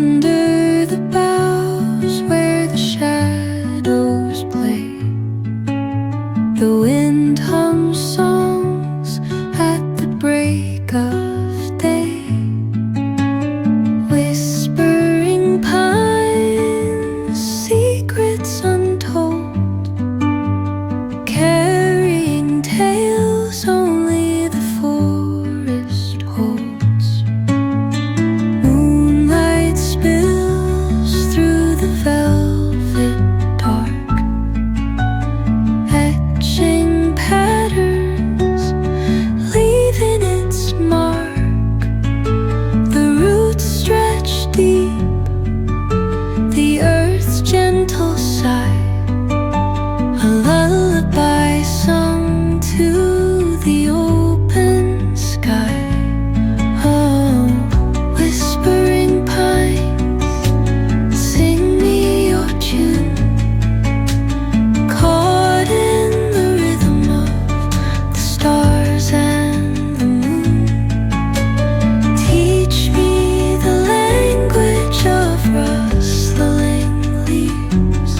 Under the boughs where the shadows play, the wind hums songs at the break of day. Whispering pines, secrets untold, carrying tales only the forest holds. Moonlight spills through the velvet dark, etching patterns, leaving its mark. The roots stretch deep, the earth's gentle sigh, a lullaby sung to the open sky. Oh, whispering pines, sing me your tune, caught in the rhythm of the stars and the moon. Teach me the language of rustling leaves,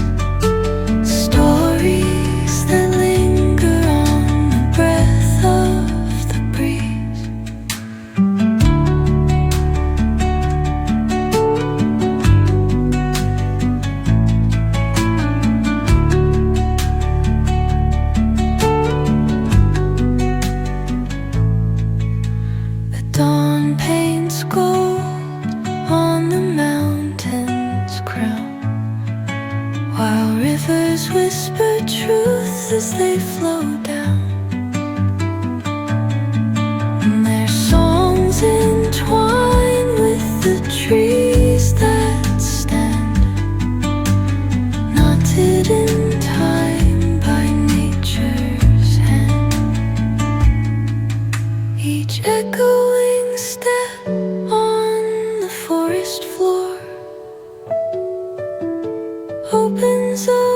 stories that linger on the breath of the breeze. The dawn paints gold on the mountain's crown, while rivers whisper truth as they flow down. And their songs entwine with the trees that stand, knotted in time by nature's hand. Each echoing step on the forest floor opens up